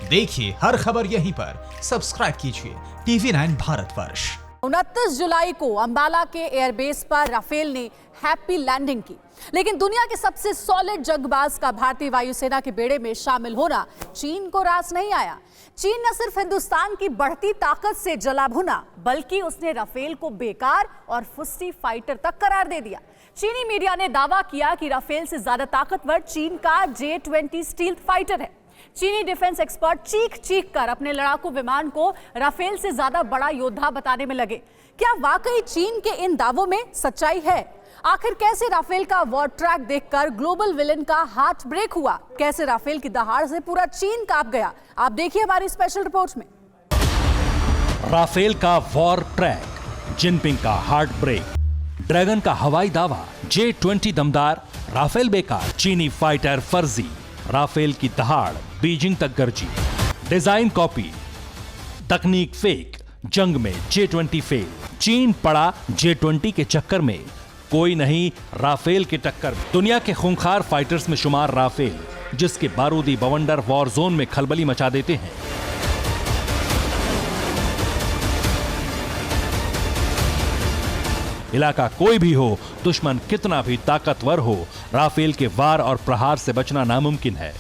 देखिए हर खबर यहीं पर। सब्सक्राइब कीजिए TV9 भारतवर्ष। 29 जुलाई को अंबाला के एयरबेस पर राफेल ने हैप्पी लैंडिंग की, लेकिन दुनिया के सबसे सॉलिड जंगबाज का भारतीय वायुसेना के बेड़े में शामिल होना चीन को रास नहीं आया। चीन न सिर्फ हिंदुस्तान की बढ़ती ताकत से जला भुना, बल्कि उसने राफेल को बेकार और फुस्सी फाइटर तक करार दे दिया। चीनी मीडिया ने दावा किया कि राफेल से ज्यादा ताकतवर चीन का J-20 स्टील्थ फाइटर है। चीनी डिफेंस एक्सपर्ट चीख चीख कर अपने लड़ाकू विमान को राफेल से ज्यादा बड़ा योद्धा बताने में लगे। क्या वाकई चीन के इन दावों में सच्चाई है? आखिर कैसे राफेल का वॉर ट्रैक देखकर ग्लोबल विलेन का हार्ट ब्रेक हुआ? कैसे राफेल की दहाड़ से पूरा चीन कांप गया? आप देखिए हमारी स्पेशल रिपोर्ट में। राफेल का वॉर ट्रैक, जिनपिंग का हार्ट ब्रेक, ड्रैगन का हवाई दावा, J-20 दमदार, राफेल बेकार, चीनी फाइटर फर्जी, राफेल की दहाड़ बीजिंग तक गरजी, डिजाइन कॉपी, तकनीक फेक, जंग में J-20 फेल, चीन पड़ा J-20 के चक्कर में, कोई नहीं राफेल की टक्कर में। दुनिया के खूंखार फाइटर्स में शुमार राफेल, जिसके बारूदी बवंडर वॉर जोन में खलबली मचा देते हैं। इलाका कोई भी हो, दुश्मन कितना भी ताकतवर हो, राफेल के वार और प्रहार से बचना नामुमकिन है।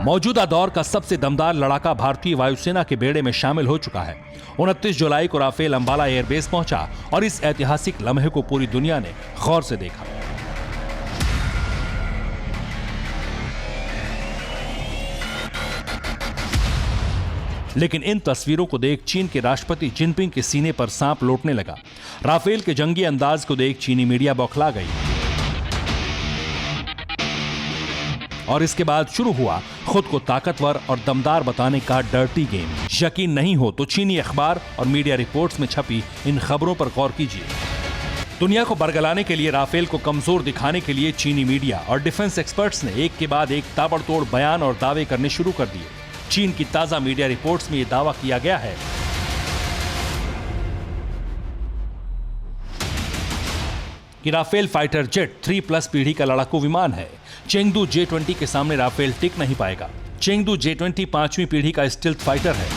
मौजूदा दौर का सबसे दमदार लड़ाका भारतीय वायुसेना के बेड़े में शामिल हो चुका है। 29 जुलाई को राफेल अंबाला एयरबेस पहुंचा और इस ऐतिहासिक लम्हे को पूरी दुनिया ने गौर से देखा। लेकिन इन तस्वीरों को देख चीन के राष्ट्रपति जिनपिंग के सीने पर सांप लौटने लगा। राफेल के जंगी अंदाज को देख चीनी मीडिया बौखला गई और इसके बाद शुरू हुआ खुद को ताकतवर और दमदार बताने का डर्टी गेम। यकीन नहीं हो तो चीनी अखबार और मीडिया रिपोर्ट्स में छपी इन खबरों पर गौर कीजिए। दुनिया को बरगलाने के लिए, राफेल को कमजोर दिखाने के लिए चीनी मीडिया और डिफेंस एक्सपर्ट्स ने एक के बाद एक ताबड़तोड़ बयान और दावे करने शुरू कर दिए। चीन की ताजा मीडिया रिपोर्ट्स में यह दावा किया गया है कि राफेल फाइटर जेट 3+ पीढ़ी का लड़ाकू विमान है। चेंगडू J-20 के सामने राफेल टिक नहीं पाएगा। चेंगडू J-20 5वीं पीढ़ी का स्टील्थ फाइटर है।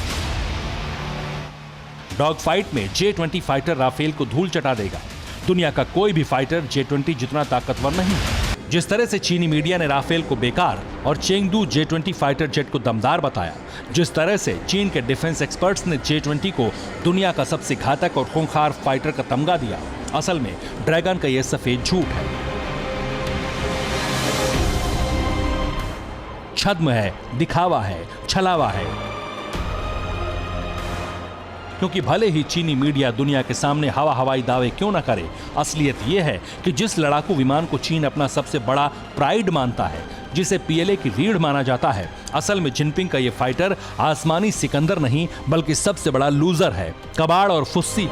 डॉग फाइट में J-20 फाइटर राफेल को धूल चटा देगा। दुनिया का कोई भी फाइटर J-20 जितना ताकतवर नहीं है। जिस तरह से चीनी मीडिया ने राफेल को बेकार और चेंगडू J-20 फाइटर जेट को दमदार बताया, जिस तरह से चीन के डिफेंस एक्सपर्ट्स ने J-20 को दुनिया का सबसे घातक और खूंखार फाइटर का तमगा दिया, असल में ड्रैगन का यह सफेद झूठ है, छद्म है, दिखावा है, छलावा है। क्योंकि भले ही चीनी मीडिया दुनिया के सामने हवाई दावे क्यों न करे, असलियत यह है कि जिस लड़ाकू विमान को चीन अपना सबसे बड़ा प्राइड मानता है, जिसे PLA की रीढ़ माना जाता है, असल में जिनपिंग का यह फाइटर आसमानी सिकंदर नहीं बल्कि सबसे बड़ा लूजर है, कबाड़ और फुस्सी।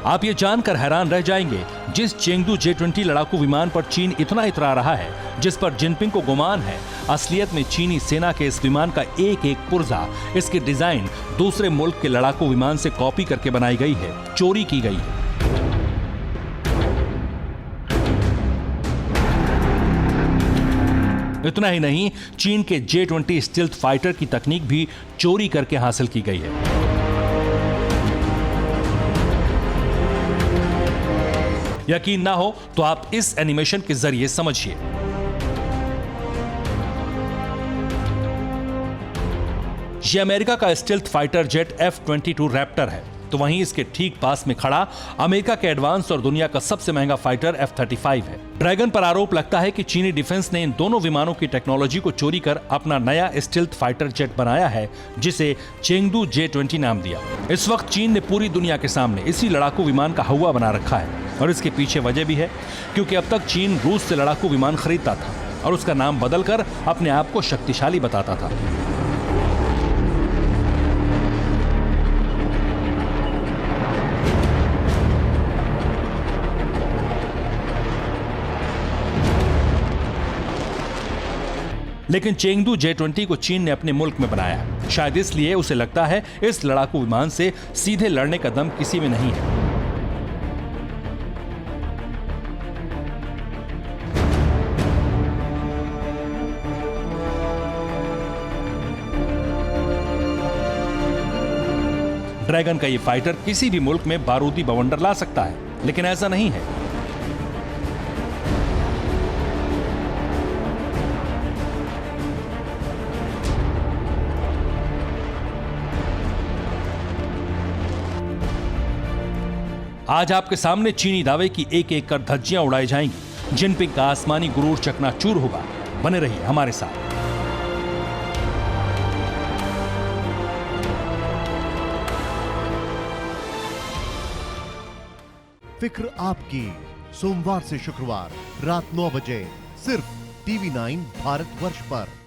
आप ये जानकर हैरान रह जाएंगे, जिस चेंगडू J-20 लड़ाकू विमान पर चीन इतना इतरा रहा है, जिस पर जिनपिंग को गुमान है, असलियत में चीनी सेना के इस विमान का एक एक पुर्जा, इसकी डिजाइन दूसरे मुल्क के लड़ाकू विमान से कॉपी करके बनाई गई है, चोरी की गई है। इतना ही नहीं, चीन के J-20 स्टील्थ फाइटर की तकनीक भी चोरी करके हासिल की गई है। यकीन ना हो तो आप इस एनिमेशन के जरिए समझिए। ये अमेरिका का stealth fighter jet F-22 Raptor है, तो वहीं इसके ठीक पास में खड़ा अमेरिका के एडवांस और दुनिया का सबसे महंगा फाइटर F-35 है। ड्रैगन पर आरोप लगता है कि चीनी डिफेंस ने इन दोनों विमानों की टेक्नोलॉजी को चोरी कर अपना नया स्टील्थ फाइटर जेट बनाया है, जिसे चेंगडू J-20 नाम दिया। इस वक्त चीन ने पूरी दुनिया के सामने इसी लड़ाकू विमान का हवा बना रखा है, और इसके पीछे वजह भी है, क्योंकि अब तक चीन रूस से लड़ाकू विमान खरीदता था और उसका नाम बदलकर अपने आप को शक्तिशाली बताता था। लेकिन चेंगडू J-20 को चीन ने अपने मुल्क में बनाया है। शायद इसलिए उसे लगता है इस लड़ाकू विमान से सीधे लड़ने का दम किसी में नहीं है। ड्रैगन का ये फाइटर किसी भी मुल्क में बारूदी बवंडर ला सकता है, लेकिन ऐसा नहीं है। आज आपके सामने चीनी दावे की एक एक कर धज्जियां उड़ाई जाएंगी। जिनपिंग का आसमानी गुरूर चकनाचूर होगा। बने रहिए हमारे साथ। फिक्र आपकी, सोमवार से शुक्रवार रात 9 बजे सिर्फ TV9 भारतवर्ष पर।